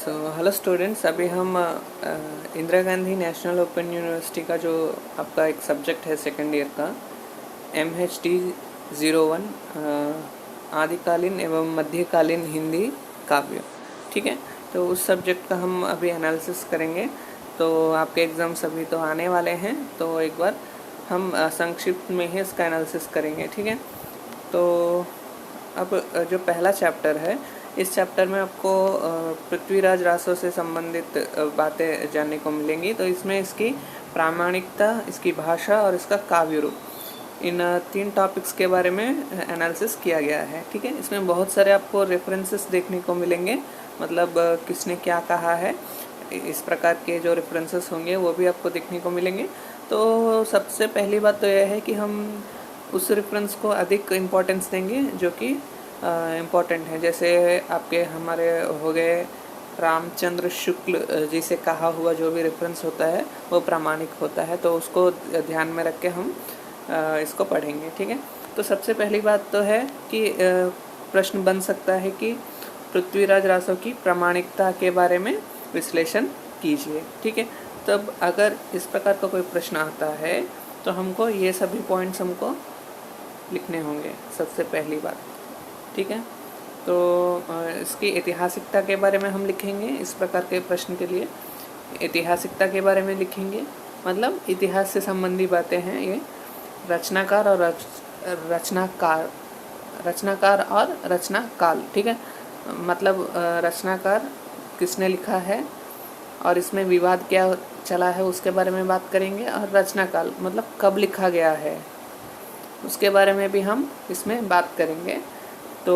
Hello students, अभी हम Indira Gandhi national open university का जो आपका एक सब्जेक्ट है सेकेंड ईयर का MHT-01 आदिकालीन एवं मध्यकालीन हिंदी काव्य। ठीक है, तो उस सब्जेक्ट का हम अभी एनालिसिस करेंगे। तो आपके एग्ज़ाम्स अभी तो आने वाले हैं, तो एक बार हम संक्षिप्त में ही इसका एनालिसिस करेंगे। ठीक है, तो अब जो पहला चैप्टर है, इस चैप्टर में आपको पृथ्वीराज रासो से संबंधित बातें जानने को मिलेंगी। तो इसमें इसकी प्रामाणिकता, इसकी भाषा और इसका काव्य रूप, इन 3 टॉपिक्स के बारे में एनालिसिस किया गया है। ठीक है, इसमें बहुत सारे आपको रेफरेंसेस देखने को मिलेंगे, मतलब किसने क्या कहा है, इस प्रकार के जो रेफरेंसेस होंगे वो भी आपको देखने को मिलेंगे। तो सबसे पहली बात तो यह है कि हम उस रेफरेंस को अधिक इम्पोर्टेंस देंगे जो कि इम्पोर्टेंट है। जैसे आपके हमारे हो गए रामचंद्र शुक्ल जी से कहा हुआ जो भी रेफरेंस होता है वो प्रामाणिक होता है, तो उसको ध्यान में रख के हम इसको पढ़ेंगे। ठीक है, तो सबसे पहली बात तो है कि प्रश्न बन सकता है कि पृथ्वीराज रासो की प्रामाणिकता के बारे में विश्लेषण कीजिए। ठीक है, तब अगर इस प्रकार का कोई प्रश्न आता है तो हमको ये सभी पॉइंट्स हमको लिखने होंगे सबसे पहली बात। ठीक है, तो इसकी ऐतिहासिकता के बारे में हम लिखेंगे। इस प्रकार के प्रश्न के लिए ऐतिहासिकता के बारे में लिखेंगे, मतलब इतिहास से संबंधी बातें हैं ये। रचनाकार और रचनाकार और रचनाकाल। ठीक है, मतलब रचनाकार किसने लिखा है और इसमें विवाद क्या चला है उसके बारे में बात करेंगे, और रचनाकाल मतलब कब लिखा गया है उसके बारे में भी हम इसमें बात करेंगे। तो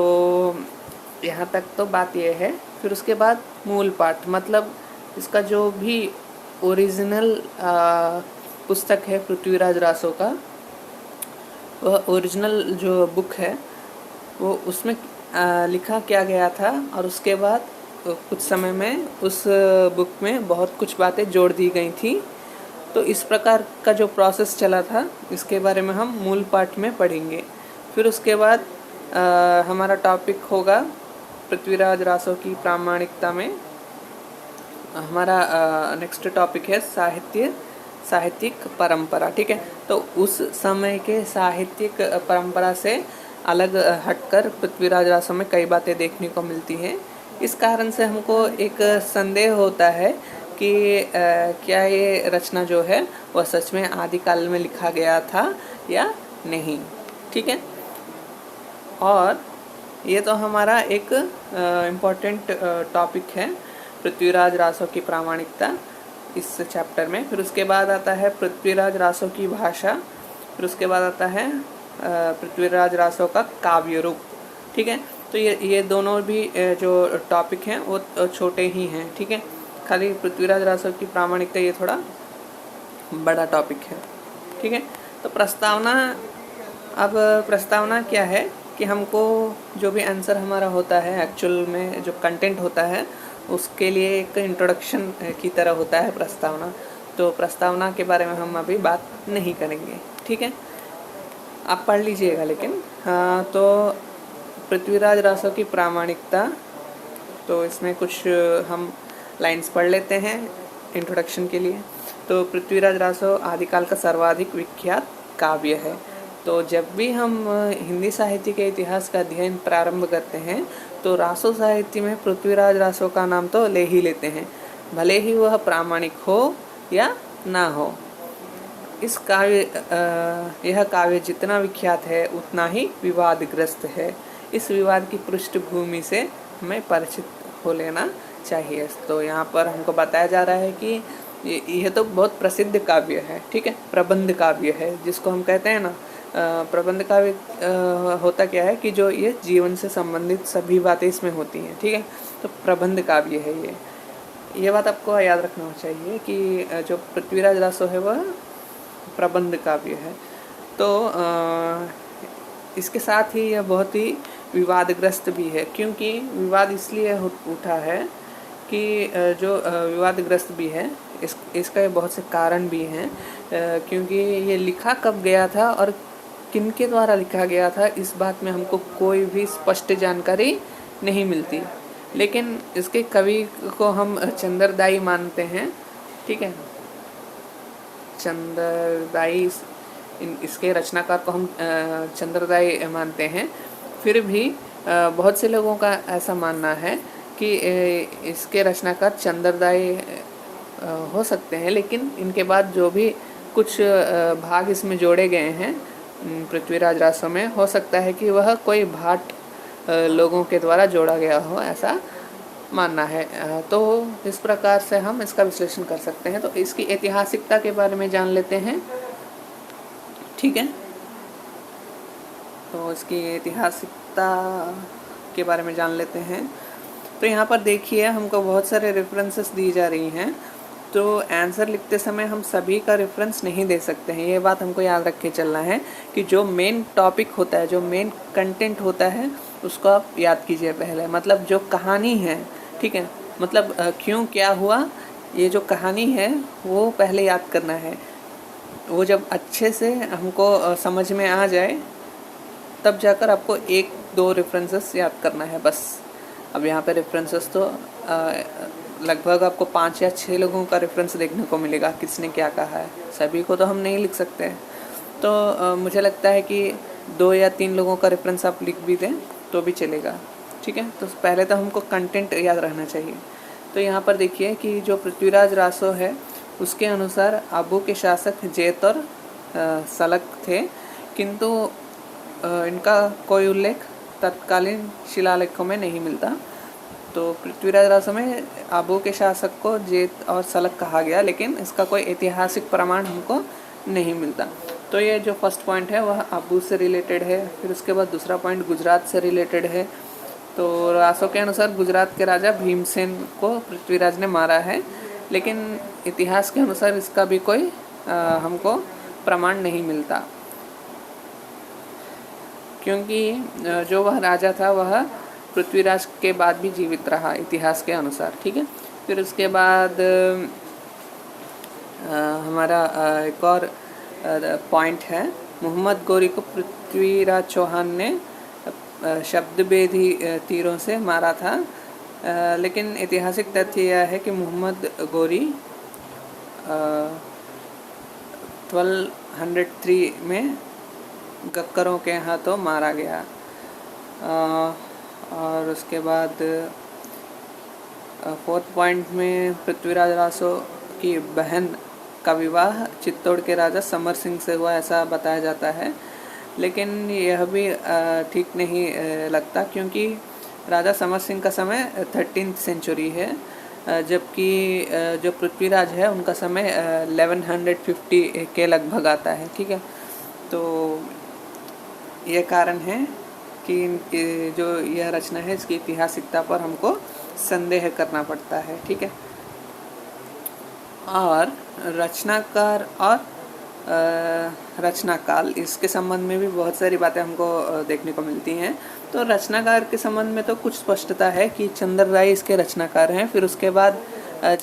यहाँ तक तो बात यह है। फिर उसके बाद मूल पाठ, मतलब इसका जो भी ओरिजिनल पुस्तक है पृथ्वीराज रासो का, वह ओरिजिनल जो बुक है वो उसमें लिखा क्या गया था, और उसके बाद कुछ समय में उस बुक में बहुत कुछ बातें जोड़ दी गई थी। तो इस प्रकार का जो प्रोसेस चला था इसके बारे में हम मूल पाठ में पढ़ेंगे। फिर उसके बाद हमारा टॉपिक होगा पृथ्वीराज रासो की प्रामाणिकता में। हमारा नेक्स्ट टॉपिक है साहित्यिक परंपरा। ठीक है, तो उस समय के साहित्यिक परंपरा से अलग हटकर पृथ्वीराज रासो में कई बातें देखने को मिलती हैं। इस कारण से हमको एक संदेह होता है कि क्या ये रचना जो है वह सच में आदिकाल में लिखा गया था या नहीं। ठीक है, और ये तो हमारा एक इम्पॉर्टेंट टॉपिक है पृथ्वीराज रासो की प्रामाणिकता इस चैप्टर में। फिर उसके बाद आता है पृथ्वीराज रासो की भाषा। फिर उसके बाद आता है पृथ्वीराज रासो का काव्य रूप। ठीक है, तो ये दोनों भी जो टॉपिक हैं वो छोटे ही हैं। ठीक है, खाली पृथ्वीराज रासो की प्रामाणिकता ये थोड़ा बड़ा टॉपिक है। ठीक है, तो प्रस्तावना, अब प्रस्तावना क्या है कि हमको जो भी आंसर हमारा होता है, एक्चुअल में जो कंटेंट होता है उसके लिए एक इंट्रोडक्शन की तरह होता है प्रस्तावना। तो प्रस्तावना के बारे में हम अभी बात नहीं करेंगे। ठीक है, आप पढ़ लीजिएगा लेकिन। हाँ, तो पृथ्वीराज रासो की प्रामाणिकता, तो इसमें कुछ हम लाइंस पढ़ लेते हैं इंट्रोडक्शन के लिए। तो पृथ्वीराज रासो आदिकाल का सर्वाधिक विख्यात काव्य है। तो जब भी हम हिंदी साहित्य के इतिहास का अध्ययन प्रारंभ करते हैं तो रासो साहित्य में पृथ्वीराज रासो का नाम तो ले ही लेते हैं, भले ही वह प्रामाणिक हो या ना हो। यह काव्य जितना विख्यात है उतना ही विवादग्रस्त है। इस विवाद की पृष्ठभूमि से हमें परिचित हो लेना चाहिए। तो यहाँ पर हमको बताया जा रहा है कि यह तो बहुत प्रसिद्ध काव्य है। ठीक है, प्रबंध काव्य है जिसको हम कहते हैं ना। प्रबंध काव्य होता क्या है कि जो ये जीवन से संबंधित सभी बातें इसमें होती हैं। ठीक है, तो प्रबंध काव्य है ये बात आपको याद रखना चाहिए कि जो पृथ्वीराज रासो है वह प्रबंध काव्य है। तो इसके साथ ही यह बहुत ही विवादग्रस्त भी है, क्योंकि विवाद इसलिए उठा है कि जो विवादग्रस्त भी है इसका बहुत से कारण भी हैं, क्योंकि ये लिखा कब गया था और किनके द्वारा लिखा गया था इस बात में हमको कोई भी स्पष्ट जानकारी नहीं मिलती। लेकिन इसके कवि को हम चंद्रदाई मानते हैं, ठीक है। चंद्रदाई, इसके रचनाकार को हम चंद्रदाई मानते हैं। फिर भी बहुत से लोगों का ऐसा मानना है कि इसके रचनाकार चंद्रदाई हो सकते हैं, लेकिन इनके बाद जो भी कुछ भाग इसमें जोड़े गए हैं पृथ्वीराज रासो में, हो सकता है कि वह कोई भाट लोगों के द्वारा जोड़ा गया हो, ऐसा मानना है। तो इस प्रकार से हम इसका विश्लेषण कर सकते हैं। तो इसकी ऐतिहासिकता के बारे में जान लेते हैं, ठीक है। तो इसकी ऐतिहासिकता के बारे में जान लेते हैं। तो यहाँ पर देखिए हमको बहुत सारे रेफरेंसेस दी जा रही हैं, तो आंसर लिखते समय हम सभी का रेफरेंस नहीं दे सकते हैं। ये बात हमको याद रख के चलना है कि जो मेन टॉपिक होता है, जो मेन कंटेंट होता है, उसको आप याद कीजिए पहले। मतलब जो कहानी है, ठीक है, मतलब क्यों क्या हुआ, ये जो कहानी है वो पहले याद करना है। वो जब अच्छे से हमको समझ में आ जाए तब जाकर आपको 1-2 रेफरेंसेस याद करना है बस। अब यहाँ पे रेफरेंसेस तो लगभग आपको 5 या 6 लोगों का रेफरेंस देखने को मिलेगा, किसने क्या कहा है। सभी को तो हम नहीं लिख सकते, तो मुझे लगता है कि 2 या 3 लोगों का रेफरेंस आप लिख भी दें तो भी चलेगा, ठीक है। तो पहले तो हमको कंटेंट याद रहना चाहिए। तो यहाँ पर देखिए कि जो पृथ्वीराज रासो है उसके अनुसार आबू के शासक जेत और सलक थे, किंतु इनका कोई उल्लेख तत्कालीन शिलालेखों में नहीं मिलता। तो पृथ्वीराज रासो में आबू के शासक को जेत और सलक कहा गया, लेकिन इसका कोई ऐतिहासिक प्रमाण हमको नहीं मिलता। तो ये जो फर्स्ट पॉइंट है वह आबू से रिलेटेड है। फिर उसके बाद दूसरा पॉइंट गुजरात से रिलेटेड है। तो रासो के अनुसार गुजरात के राजा भीमसेन को पृथ्वीराज ने मारा है, लेकिन इतिहास के अनुसार इसका भी कोई हमको प्रमाण नहीं मिलता, क्योंकि जो वह राजा था वह पृथ्वीराज के बाद भी जीवित रहा इतिहास के अनुसार, ठीक है। फिर उसके बाद हमारा एक और पॉइंट है, मोहम्मद गौरी को पृथ्वीराज चौहान ने शब्दभेदी तीरों से मारा था, लेकिन ऐतिहासिक तथ्य यह है कि मोहम्मद गौरी 1203 में गक्करों के हाथों मारा गया। और उसके बाद 4th पॉइंट में पृथ्वीराज रासो की बहन का विवाह चित्तौड़ के राजा समर सिंह से हुआ, ऐसा बताया जाता है, लेकिन यह भी ठीक नहीं लगता, क्योंकि राजा समर सिंह का समय 13th सेंचुरी है, जबकि जो पृथ्वीराज है उनका समय 1150 के लगभग आता है, ठीक है। तो ये कारण है कि जो यह रचना है इसकी ऐतिहासिकता पर हमको संदेह करना पड़ता है, ठीक है। और रचनाकार और रचनाकाल, इसके संबंध में भी बहुत सारी बातें हमको देखने को मिलती हैं। तो रचनाकार के संबंध में तो कुछ स्पष्टता है कि चंद्रदाई इसके रचनाकार हैं। फिर उसके बाद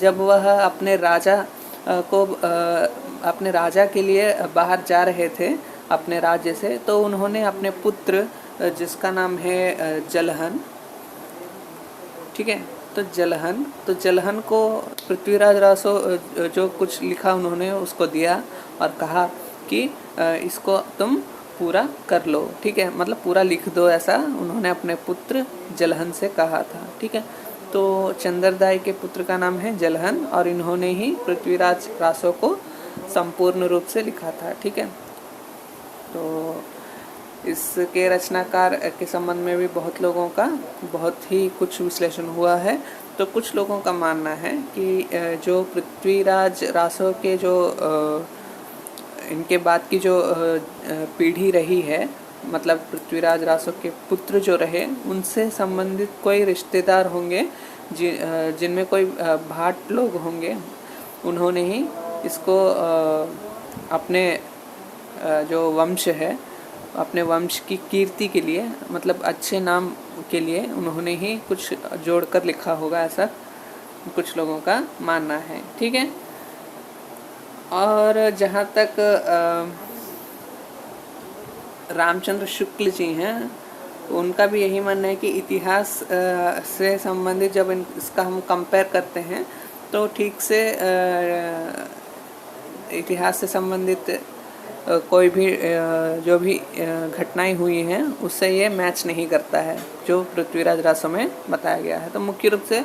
जब वह अपने राजा को अपने राजा के लिए बाहर जा रहे थे अपने राज्य से, तो उन्होंने अपने पुत्र जिसका नाम है जलहन, ठीक है, तो जलहन को पृथ्वीराज रासो जो कुछ लिखा उन्होंने उसको दिया और कहा कि इसको तुम पूरा कर लो, ठीक है, मतलब पूरा लिख दो, ऐसा उन्होंने अपने पुत्र जलहन से कहा था, ठीक है। तो चंद्रदाई के पुत्र का नाम है जलहन और इन्होंने ही पृथ्वीराज रासो को संपूर्ण रूप से लिखा था, ठीक है। तो इसके रचनाकार के संबंध में भी बहुत लोगों का बहुत ही कुछ विश्लेषण हुआ है। तो कुछ लोगों का मानना है कि जो पृथ्वीराज रासो के जो इनके बाद की जो पीढ़ी रही है, मतलब पृथ्वीराज रासो के पुत्र जो रहे, उनसे संबंधित कोई रिश्तेदार होंगे जिनमें कोई भाट लोग होंगे, उन्होंने ही इसको अपने जो वंश है, अपने वंश की कीर्ति के लिए, मतलब अच्छे नाम के लिए उन्होंने ही कुछ जोड़कर लिखा होगा, ऐसा कुछ लोगों का मानना है, ठीक है। और जहाँ तक रामचंद्र शुक्ल जी हैं, उनका भी यही मानना है कि इतिहास से संबंधित जब इसका हम कंपेयर करते हैं तो ठीक से इतिहास से संबंधित कोई भी जो भी घटनाएं हुई हैं उससे ये मैच नहीं करता है जो पृथ्वीराज रासो में बताया गया है। तो मुख्य रूप से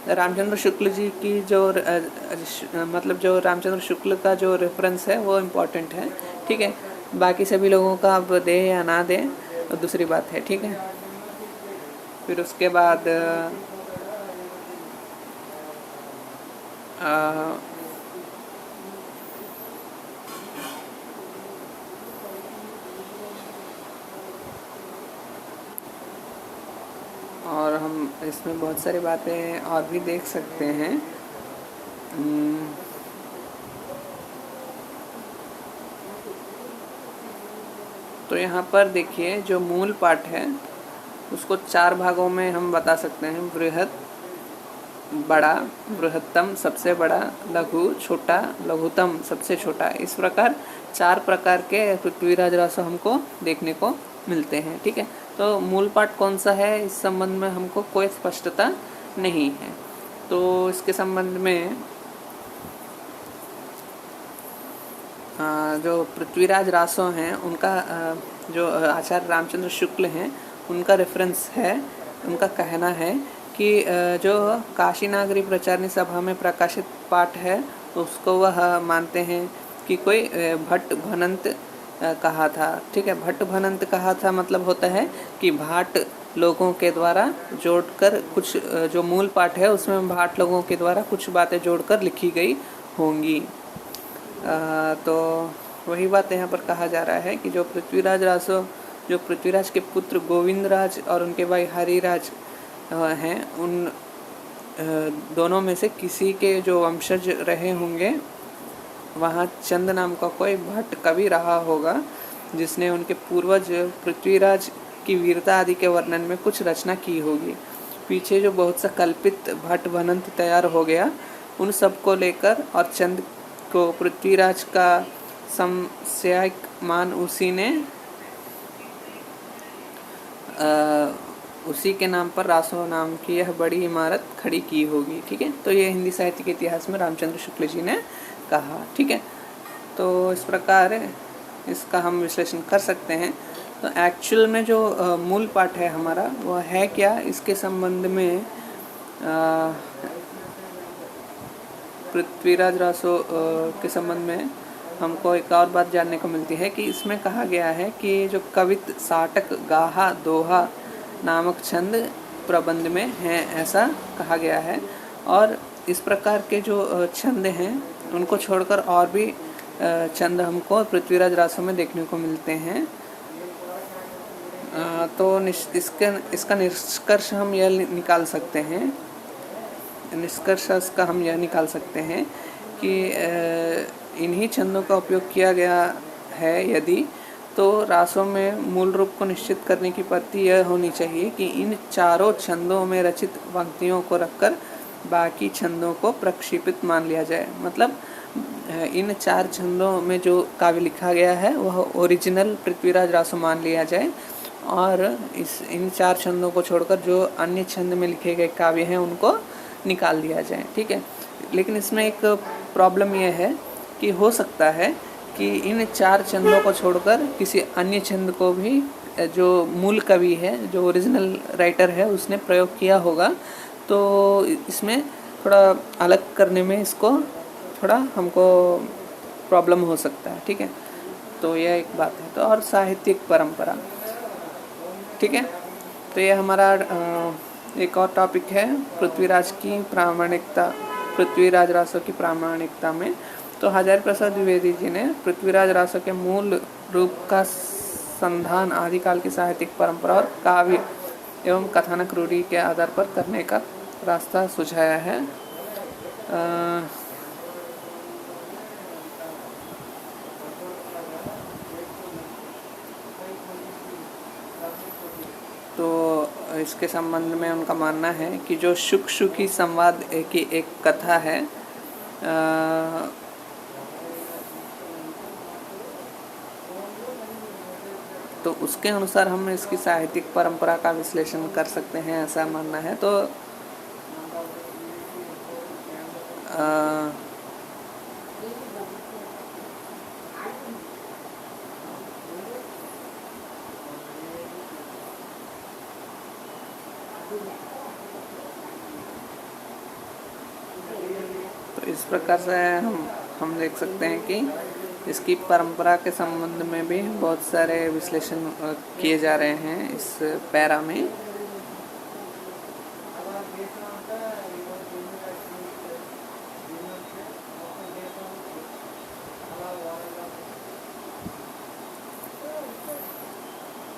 रामचंद्र शुक्ल जी की जो मतलब जो रामचंद्र शुक्ल का जो रेफरेंस है वो इम्पोर्टेंट है, ठीक है। बाकी सभी लोगों का अब दे या ना दे तो दूसरी बात है, ठीक है। फिर उसके बाद और हम इसमें बहुत सारी बातें और भी देख सकते हैं। तो यहाँ पर देखिए जो मूल पाठ है उसको 4 भागों में हम बता सकते हैं। बृहद, बड़ा, बृहत्तम सबसे बड़ा, लघु छोटा, लघुतम सबसे छोटा। इस प्रकार 4 प्रकार के पृथ्वीराज रासो हमको देखने को मिलते हैं, ठीक है। तो मूल पाठ कौन सा है इस संबंध में हमको कोई स्पष्टता नहीं है। तो इसके संबंध में जो पृथ्वीराज रासो हैं उनका जो आचार्य रामचंद्र शुक्ल हैं उनका रेफरेंस है, उनका कहना है कि जो काशी नागरी प्रचारणी सभा में प्रकाशित पाठ है उसको वह मानते हैं कि कोई भट्ट भनंत कहा था, ठीक है। भट्ट भनंत कहा था मतलब होता है कि भाट लोगों के द्वारा जोड़कर कुछ जो मूल पाठ है उसमें भाट लोगों के द्वारा कुछ बातें जोड़कर लिखी गई होंगी। तो वही बात यहाँ पर कहा जा रहा है कि जो पृथ्वीराज रासो, जो पृथ्वीराज के पुत्र गोविंदराज और उनके भाई हरिराज हैं, उन दोनों में से किसी के जो वंशज रहे होंगे वहाँ चंद नाम का कोई भट्ट कवि रहा होगा जिसने उनके पूर्वज पृथ्वीराज की वीरता आदि के वर्णन में कुछ रचना की होगी। पीछे जो बहुत सा कल्पित भट्ट भनंत तैयार हो गया उन सब को लेकर और चंद को पृथ्वीराज का समस्यायिक मान उसी के नाम पर रासो नाम की यह बड़ी इमारत खड़ी की होगी, ठीक है। तो ये हिंदी साहित्य के इतिहास में रामचंद्र शुक्ल जी ने कहा, ठीक है। तो इस प्रकार इसका हम विश्लेषण कर सकते हैं। तो एक्चुअल में जो मूल पाठ है हमारा वह है क्या, इसके संबंध में पृथ्वीराज रासो के संबंध में हमको एक और बात जानने को मिलती है कि इसमें कहा गया है कि जो कवित, साटक, गाहा, दोहा नामक छंद प्रबंध में हैं, ऐसा कहा गया है। और इस प्रकार के जो छंद हैं उनको छोड़कर और भी छंद हमको पृथ्वीराज रासो में देखने को मिलते हैं। तो इसका निष्कर्ष हम यह निकाल सकते हैं, कि इन्हीं छंदों का उपयोग किया गया है यदि, तो रासों में मूल रूप को निश्चित करने की पद्धति यह होनी चाहिए कि इन चारों छंदों में रचित पंक्तियों को रखकर बाकी छंदों को प्रक्षेपित मान लिया जाए। मतलब इन 4 छंदों में जो काव्य लिखा गया है वह ओरिजिनल पृथ्वीराज रासो मान लिया जाए और इन 4 छंदों को छोड़कर जो अन्य छंद में लिखे गए काव्य हैं उनको निकाल दिया जाए, ठीक है। लेकिन इसमें एक प्रॉब्लम यह है कि हो सकता है कि इन 4 छंदों को छोड़कर किसी अन्य छंद को भी जो मूल कवि है, जो ओरिजिनल राइटर है, उसने प्रयोग किया होगा। तो इसमें थोड़ा अलग करने में इसको थोड़ा हमको प्रॉब्लम हो सकता है, ठीक है। तो यह एक बात है। तो और साहित्यिक परंपरा, ठीक है। तो ये हमारा एक और टॉपिक है पृथ्वीराज की प्रामाणिकता, पृथ्वीराज रासो की प्रामाणिकता में। तो हजारी प्रसाद द्विवेदी जी ने पृथ्वीराज रासो के मूल रूप का संधान आदिकाल की साहित्यिक परंपरा और काव्य एवं कथानक रूढ़ि के आधार पर करने का रास्ता सुझाया है। तो इसके संबंध में उनका मानना है कि जो शुक शुकी संवाद की एक कथा है, तो उसके अनुसार हम इसकी साहित्यिक परंपरा का विश्लेषण कर सकते हैं, ऐसा मानना है। तो इस प्रकार से हम देख सकते हैं कि इसकी परंपरा के संबंध में भी बहुत सारे विश्लेषण किए जा रहे हैं इस पैरा में।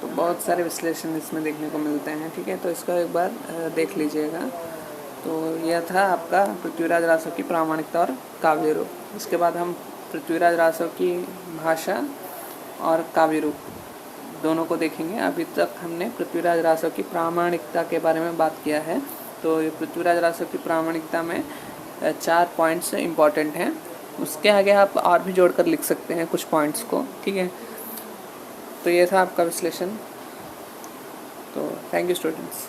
तो बहुत सारे विश्लेषण इसमें देखने को मिलते हैं, ठीक है। तो इसको एक बार देख लीजिएगा। तो यह था आपका पृथ्वीराज रासो की प्रामाणिकता और काव्य रूप। इसके बाद हम पृथ्वीराज रासो की भाषा और काव्य रूप दोनों को देखेंगे। अभी तक हमने पृथ्वीराज रासो की प्रामाणिकता के बारे में बात किया है। तो ये पृथ्वीराज रासो की प्रामाणिकता में 4 पॉइंट्स इम्पॉर्टेंट हैं। उसके आगे आप और भी जोड़कर लिख सकते हैं कुछ पॉइंट्स को, ठीक है। तो ये था आपका विश्लेषण। तो थैंक यू स्टूडेंट्स।